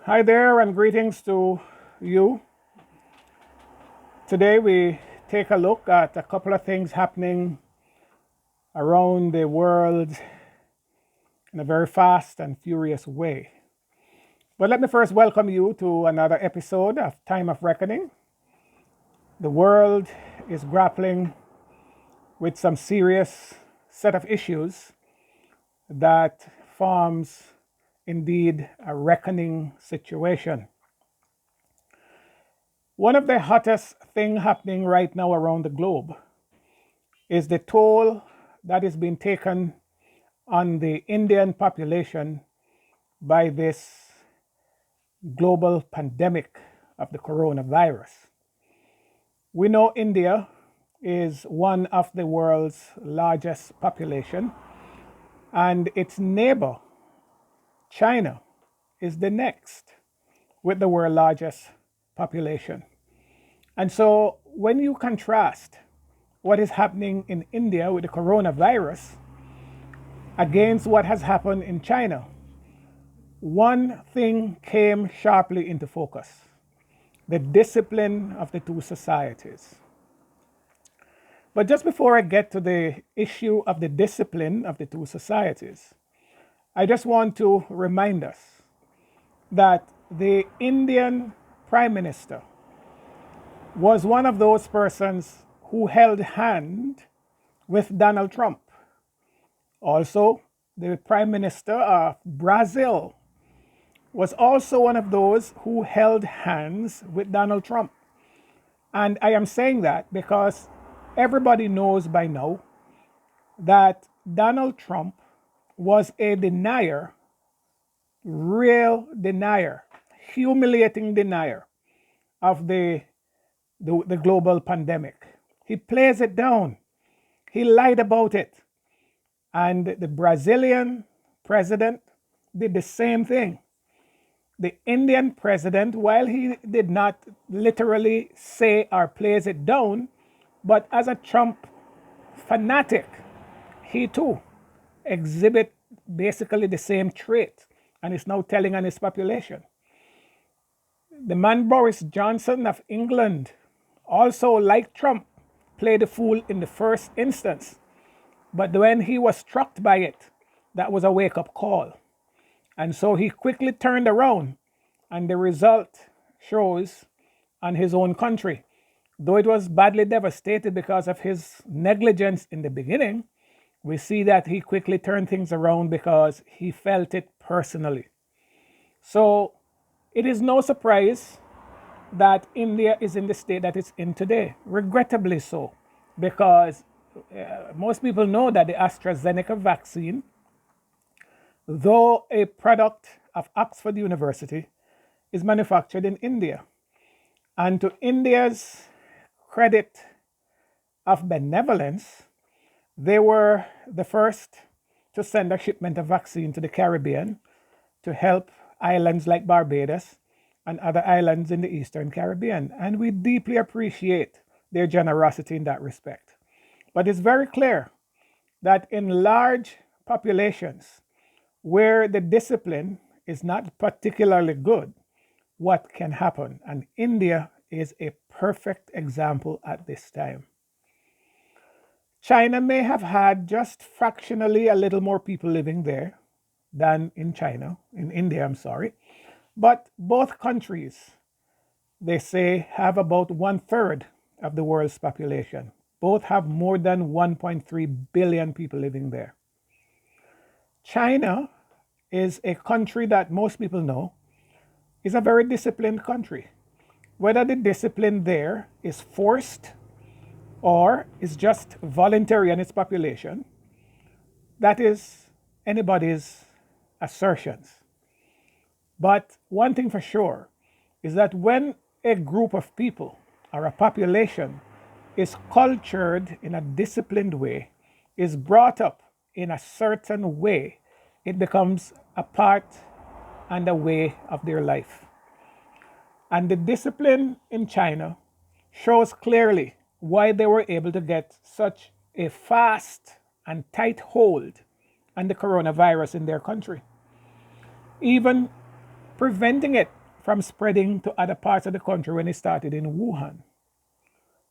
Hi there, and greetings to you. Today, we take a look at a couple of things happening around the world in a very fast and furious way. But let me first welcome you to another episode of Time of Reckoning. The world is grappling with some serious set of issues that forms indeed a reckoning situation. One of the hottest things happening right now around the globe is the toll that is being taken on the Indian population by this global pandemic of the coronavirus. We know India is one of the world's largest population, and its neighbor, China, is the next with the world's largest population. And so when you contrast what is happening in India with the coronavirus against what has happened in China, one thing came sharply into focus: the discipline of the two societies. But just before I get to the issue of the discipline of the two societies, I just want to remind us that the Indian Prime Minister was one of those persons who held hand with Donald Trump. Also, the Prime Minister of Brazil was also one of those who held hands with Donald Trump. And I am saying that because everybody knows by now that Donald Trump was a denier, real denier, humiliating denier of the global pandemic. He plays it down. He lied about it. And the Brazilian president did the same thing. The Indian president, while he did not literally say or plays it down, but as a Trump fanatic, he too exhibit basically the same trait and is now telling on his population. The man Boris Johnson of England also, like Trump, played the fool in the first instance. But when he was struck by it, that was a wake-up call. And so he quickly turned around, and the result shows on his own country. Though it was badly devastated because of his negligence in the beginning, we see that he quickly turned things around because he felt it personally. So it is no surprise that India is in the state that it's in today, regrettably so, because most people know that the AstraZeneca vaccine, though a product of Oxford University, is manufactured in India. And to India's credit of benevolence, they were the first to send a shipment of vaccine to the Caribbean to help islands like Barbados and other islands in the Eastern Caribbean. And we deeply appreciate their generosity in that respect. But it's very clear that in large populations where the discipline is not particularly good, what can happen? And India is a perfect example at this time. China may have had just fractionally a little more people living there than in India, I'm sorry. But both countries, they say, have about 1/3 of the world's population. Both have more than 1.3 billion people living there. China is a country that most people know is a very disciplined country. Whether the discipline there is forced or is just voluntary in its population, that is anybody's assertions. But one thing for sure is that when a group of people or a population is cultured in a disciplined way, is brought up in a certain way, it becomes a part and a way of their life. And the discipline in China shows clearly why they were able to get such a fast and tight hold on the coronavirus in their country, even preventing it from spreading to other parts of the country when it started in Wuhan.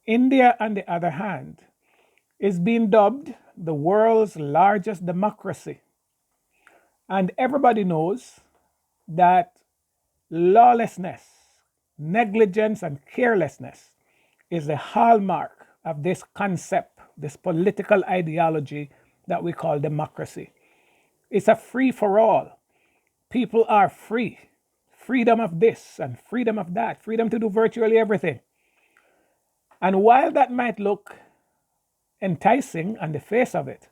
India, on the other hand, is being dubbed the world's largest democracy. And everybody knows that lawlessness, negligence, and carelessness is the hallmark of this concept, this political ideology that we call democracy. It's a free for all. People are free. Freedom of this and freedom of that, freedom to do virtually everything. And while that might look enticing on the face of it,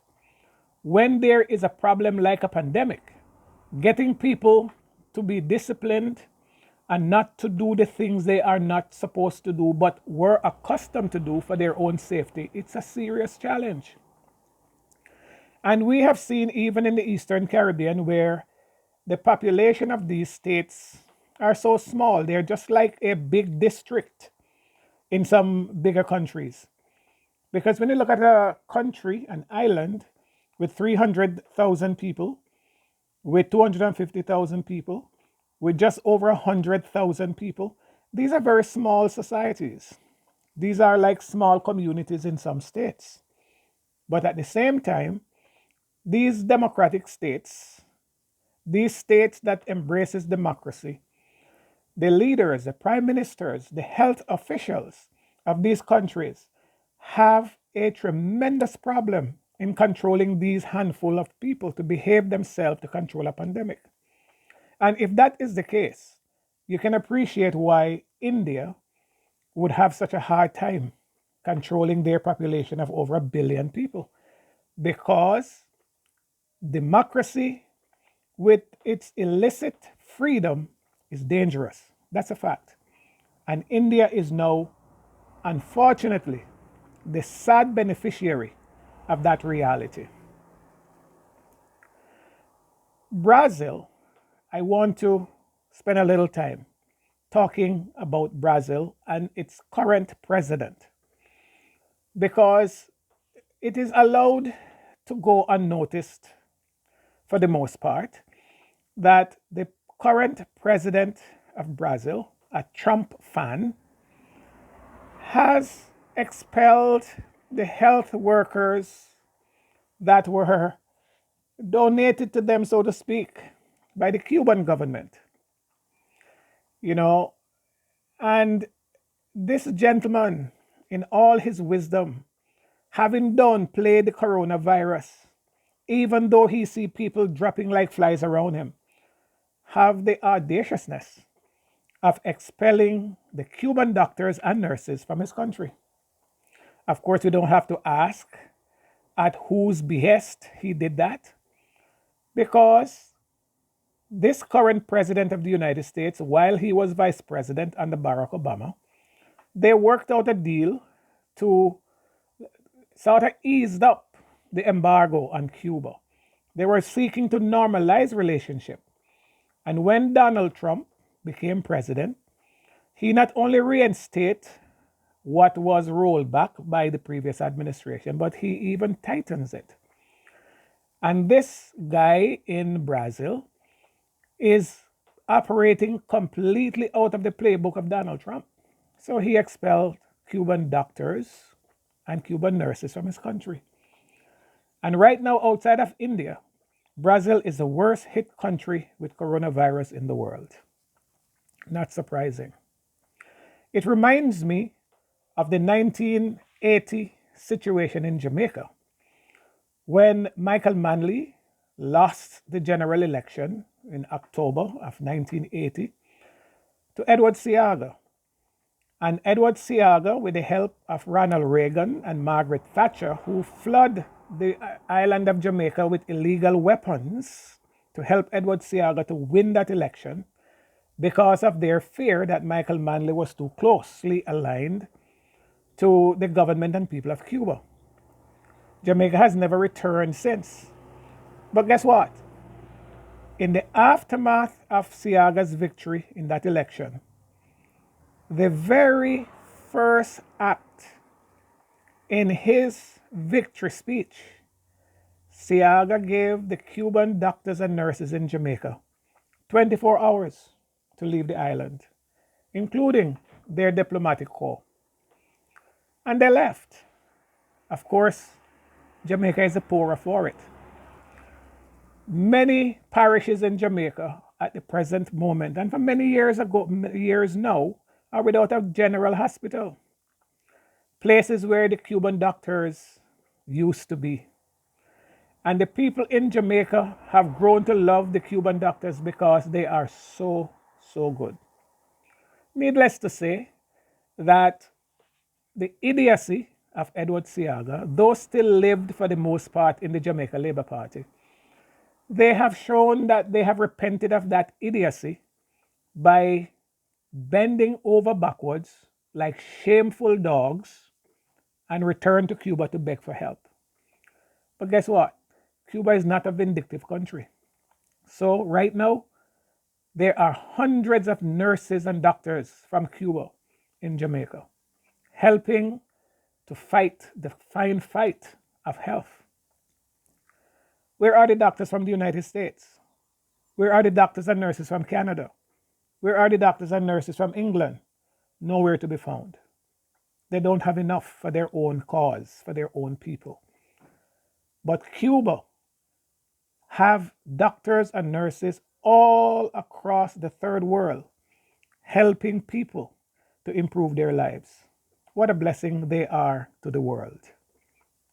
when there is a problem like a pandemic, getting people to be disciplined and not to do the things they are not supposed to do but were accustomed to do for their own safety, it's a serious challenge. And we have seen even in the Eastern Caribbean where the population of these states are so small, they're just like a big district in some bigger countries. Because when you look at a country, an island with 300,000 people, with 250,000 people, with just over 100,000 people, these are very small societies. These are like small communities in some states. But at the same time, these democratic states, these states that embraces democracy, the leaders, the prime ministers, the health officials of these countries have a tremendous problem in controlling these handful of people to behave themselves to control a pandemic. And if that is the case, you can appreciate why India would have such a hard time controlling their population of over 1 billion people. Because democracy with its illicit freedom is dangerous. That's a fact. And India is now, unfortunately, the sad beneficiary of that reality. Brazil, I want to spend a little time talking about Brazil and its current president because it is allowed to go unnoticed for the most part that the current president of Brazil, a Trump fan, has expelled the health workers that were donated to them, so to speak, by the Cuban government. You know, and this gentleman, in all his wisdom, having downplayed the coronavirus, even though he see people dropping like flies around him, have the audaciousness of expelling the Cuban doctors and nurses from his country. Of course, we don't have to ask at whose behest he did that, because this current president of the United States, while he was vice president under Barack Obama, they worked out a deal to sort of ease up the embargo on Cuba. They were seeking to normalize relationship. And when Donald Trump became president, he not only reinstated what was rolled back by the previous administration, but he even tightens it. And this guy in Brazil is operating completely out of the playbook of Donald Trump. So he expelled Cuban doctors and Cuban nurses from his country. And right now, outside of India, Brazil is the worst hit country with coronavirus in the world. Not surprising. It reminds me of the 1980 situation in Jamaica when Michael Manley lost the general election in October of 1980 to Edward Seaga. And Edward Seaga, with the help of Ronald Reagan and Margaret Thatcher, who flooded the island of Jamaica with illegal weapons to help Edward Seaga to win that election because of their fear that Michael Manley was too closely aligned to the government and people of Cuba. Jamaica has never returned since. But guess what? In the aftermath of Seaga's victory in that election, the very first act in his victory speech, Seaga gave the Cuban doctors and nurses in Jamaica 24 hours to leave the island, including their diplomatic corps. And they left. Of course, Jamaica is the poorer for it. Many parishes in Jamaica at the present moment, and for many years now, are without a general hospital. Places where the Cuban doctors used to be. And the people in Jamaica have grown to love the Cuban doctors because they are so, so good. Needless to say that the idiocy of Edward Seaga, though still lived for the most part in the Jamaica Labour Party, they have shown that they have repented of that idiocy by bending over backwards like shameful dogs and return to Cuba to beg for help. But guess what? Cuba is not a vindictive country. So right now, there are hundreds of nurses and doctors from Cuba in Jamaica helping to fight the fine fight of health. Where are the doctors from the United States? Where are the doctors and nurses from Canada? Where are the doctors and nurses from England? Nowhere to be found. They don't have enough for their own cause, for their own people. But Cuba have doctors and nurses all across the third world helping people to improve their lives. What a blessing they are to the world.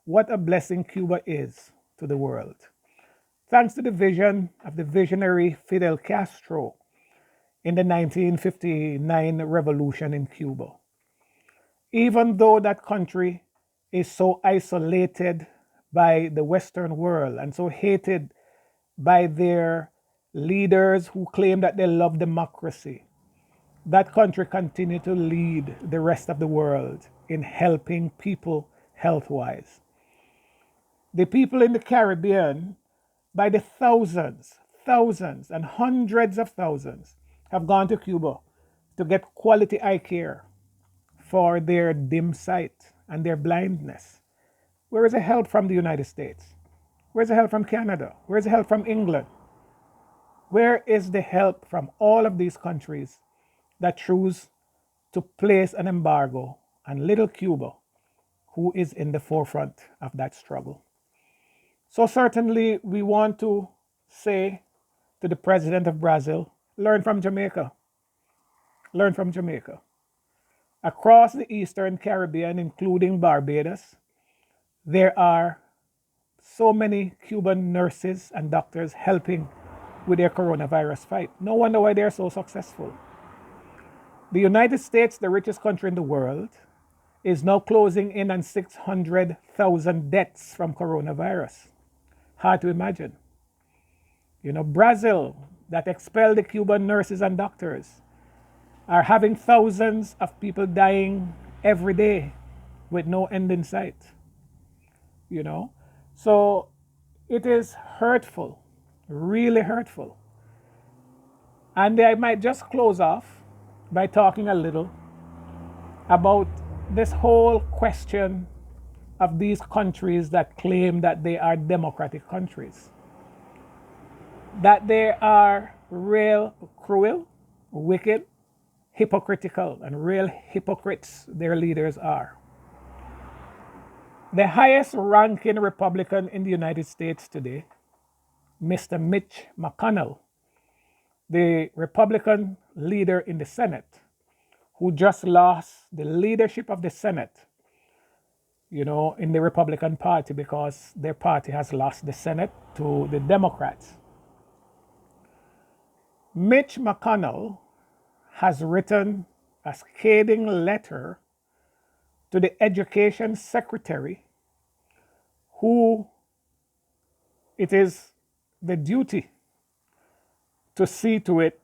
What a blessing Cuba is to the world. Thanks to the vision of the visionary Fidel Castro in the 1959 revolution in Cuba. Even though that country is so isolated by the Western world and so hated by their leaders who claim that they love democracy, that country continued to lead the rest of the world in helping people health-wise. The people in the Caribbean, by the thousands and hundreds of thousands, have gone to Cuba to get quality eye care for their dim sight and their blindness. Where is the help from the United States? Where's the help from Canada? Where's the help from England? Where is the help from all of these countries that choose to place an embargo on little Cuba, who is in the forefront of that struggle? So certainly we want to say to the president of Brazil, learn from Jamaica. Learn from Jamaica. Across the Eastern Caribbean, including Barbados, there are so many Cuban nurses and doctors helping with their coronavirus fight. No wonder why they're so successful. The United States, the richest country in the world, is now closing in on 600,000 deaths from coronavirus. Hard to imagine. Brazil, that expelled the Cuban nurses and doctors, are having thousands of people dying every day with no end in sight. So it is hurtful, really hurtful. And I might just close off by talking a little about this whole question of these countries that claim that they are democratic countries. That they are real cruel, wicked, hypocritical, and real hypocrites their leaders are. The highest ranking Republican in the United States today, Mr. Mitch McConnell, the Republican leader in the Senate, who just lost the leadership of the Senate, in the Republican Party because their party has lost the Senate to the Democrats. Mitch McConnell has written a scathing letter to the Education Secretary, who it is the duty to see to it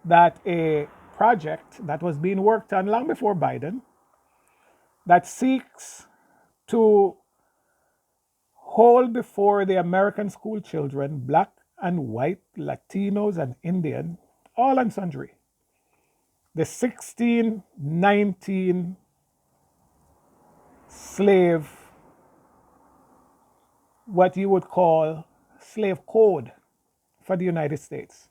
that a project that was being worked on long before Biden, that seeks to hold before the American school children, black and white, Latinos and Indian, all and sundry, the 1619 slave, what you would call slave code for the United States.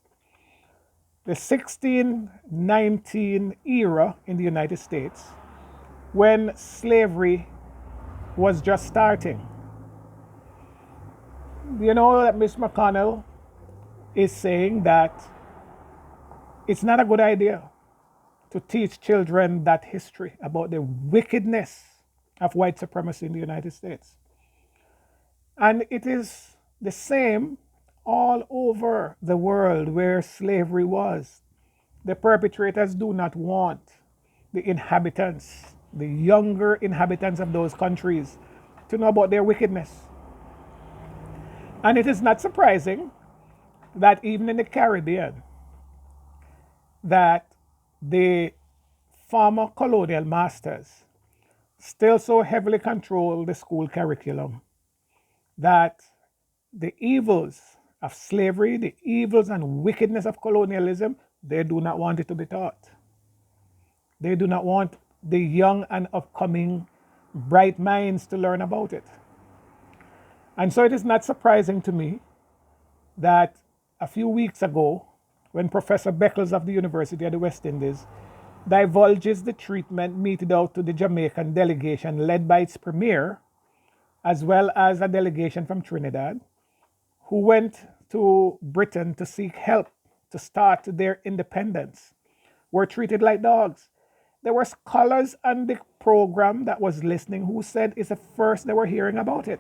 the 1619 era in the United States, when slavery was just starting. You know that Miss McConnell is saying that it's not a good idea to teach children that history about the wickedness of white supremacy in the United States. And it is the same all over the world where slavery was. The perpetrators do not want the inhabitants, the younger inhabitants of those countries, to know about their wickedness. And it is not surprising that even in the Caribbean, that the former colonial masters still so heavily control the school curriculum that the evils of slavery, the evils and wickedness of colonialism, they do not want it to be taught. They do not want the young and upcoming bright minds to learn about it. And so it is not surprising to me that a few weeks ago, when Professor Beckles of the University of the West Indies divulges the treatment meted out to the Jamaican delegation led by its premier, as well as a delegation from Trinidad, who went to Britain to seek help to start their independence, were treated like dogs. There were scholars on the program that was listening who said it's the first they were hearing about it.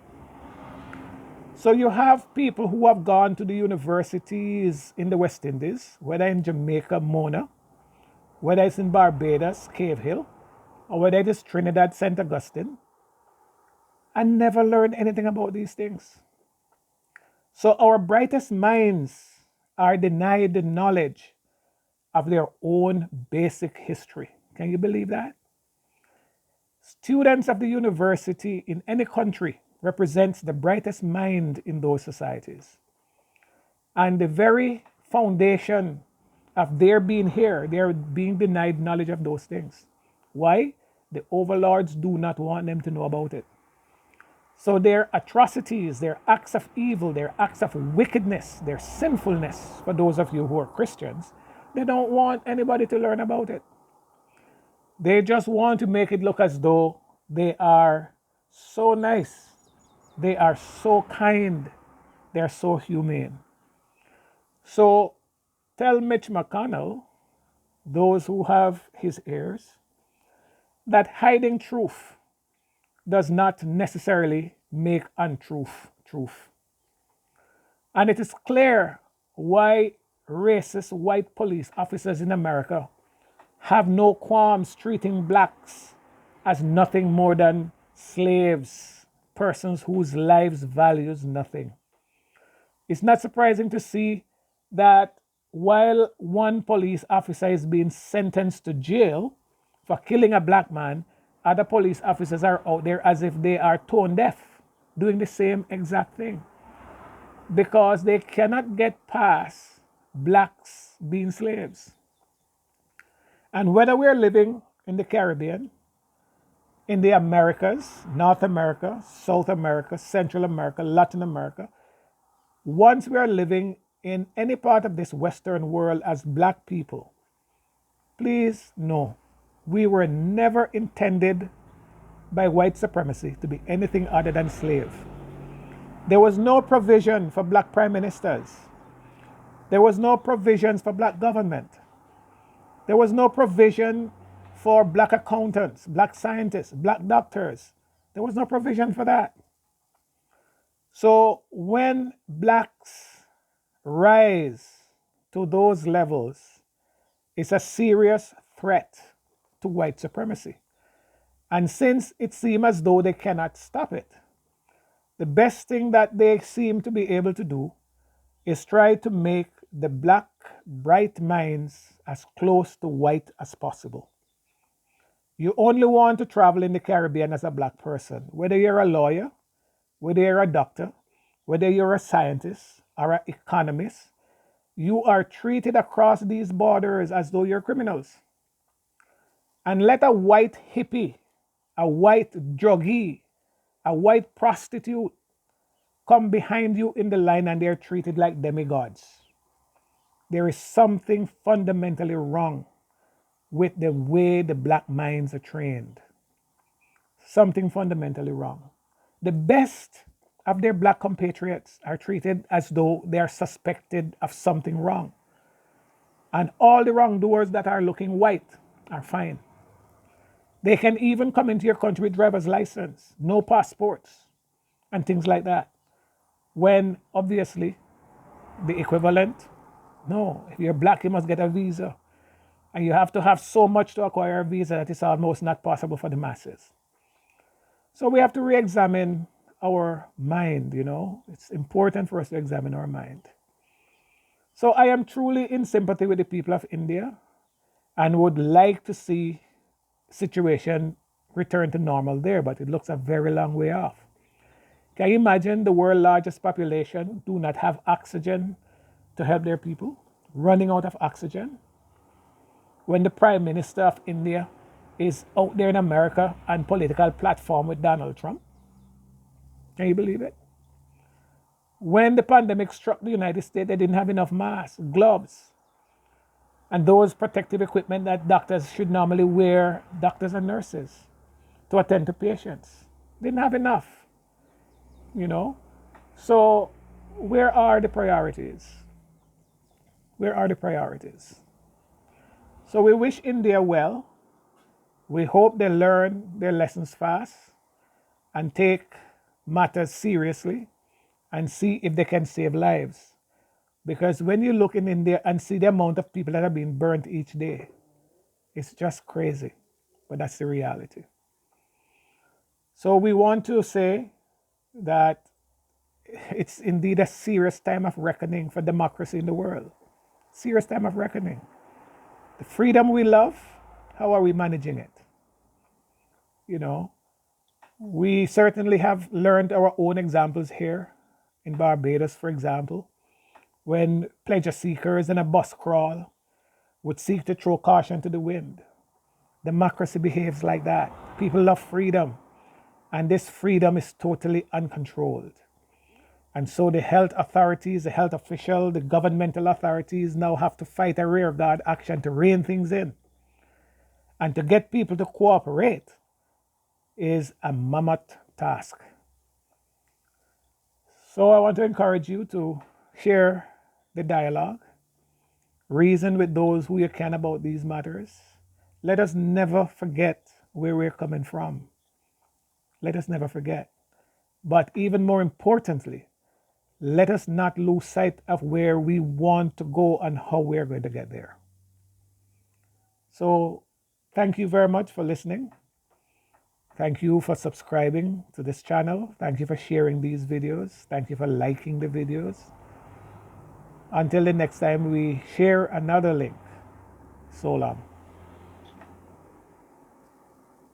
So you have people who have gone to the universities in the West Indies, whether in Jamaica, Mona, whether it's in Barbados, Cave Hill, or whether it is Trinidad, St. Augustine, and never learned anything about these things. So our brightest minds are denied the knowledge of their own basic history. Can you believe that? Students of the university in any country represents the brightest mind in those societies. And the very foundation of their being here, they are being denied knowledge of those things. Why? The overlords do not want them to know about it. So their atrocities, their acts of evil, their acts of wickedness, their sinfulness, for those of you who are Christians, they don't want anybody to learn about it. They just want to make it look as though they are so nice, they are so kind, they are so humane. So tell Mitch McConnell, those who have his ears, that hiding truth does not necessarily make untruth truth. And it is clear why racist white police officers in America have no qualms treating blacks as nothing more than slaves, persons whose lives values nothing. It's not surprising to see that while one police officer is being sentenced to jail for killing a black man, other police officers are out there as if they are tone deaf, doing the same exact thing. Because they cannot get past blacks being slaves. And whether we're living in the Caribbean, in the Americas, North America, South America, Central America, Latin America, once we are living in any part of this Western world as black people, please know we were never intended by white supremacy to be anything other than slave. There was no provision for black prime ministers. There was no provisions for black government. There was no provision for black accountants, black scientists, black doctors. There was no provision for that. So when blacks rise to those levels, it's a serious threat to white supremacy. And since it seems as though they cannot stop it, the best thing that they seem to be able to do is try to make the black bright minds as close to white as possible. You only want to travel in the Caribbean as a black person, whether you're a lawyer, whether you're a doctor, whether you're a scientist or an economist, you are treated across these borders as though you're criminals. And let a white hippie, a white druggie, a white prostitute come behind you in the line and they're treated like demigods. there is something fundamentally wrong with the way the black minds are trained. Something fundamentally wrong. The best of their black compatriots are treated as though they are suspected of something wrong. And all the wrongdoers that are looking white are fine. They can even come into your country with driver's license, no passports, and things like that. When obviously the equivalent, no, if you're black, you must get a visa. And you have to have so much to acquire a visa that it's almost not possible for the masses. So we have to re-examine our mind, you know. It's important for us to examine our mind. So I am truly in sympathy with the people of India and would like to see situation return to normal there, but it looks a very long way off. Can you imagine the world's largest population do not have oxygen to help their people, running out of oxygen? When the Prime Minister of India is out there in America on political platform with Donald Trump? Can you believe it? When the pandemic struck the United States, they didn't have enough masks, gloves, and those protective equipment that doctors should normally wear, doctors and nurses, to attend to patients. Didn't have enough, you know? So where are the priorities? Where are the priorities? So we wish India well. We hope they learn their lessons fast and take matters seriously and see if they can save lives. Because when you look in India and see the amount of people that are being burnt each day, it's just crazy. But that's the reality. So we want to say that it's indeed a serious time of reckoning for democracy in the world. Serious time of reckoning. The freedom we love, how are we managing it? You know, we certainly have learned our own examples here in Barbados, for example, when pleasure seekers in a bus crawl would seek to throw caution to the wind. Democracy behaves like that. People love freedom, and this freedom is totally uncontrolled. And so the health authorities, the health official, the governmental authorities now have to fight a rearguard action to rein things in. And to get people to cooperate is a mammoth task. So I want to encourage you to share the dialogue, reason with those who you can about these matters. Let us never forget where we're coming from. Let us never forget. But even more importantly, let us not lose sight of where we want to go and how we're going to get there. So thank you very much for listening. Thank you for subscribing to this channel. Thank you for sharing these videos. Thank you for liking the videos. Until the next time we share another link. So long.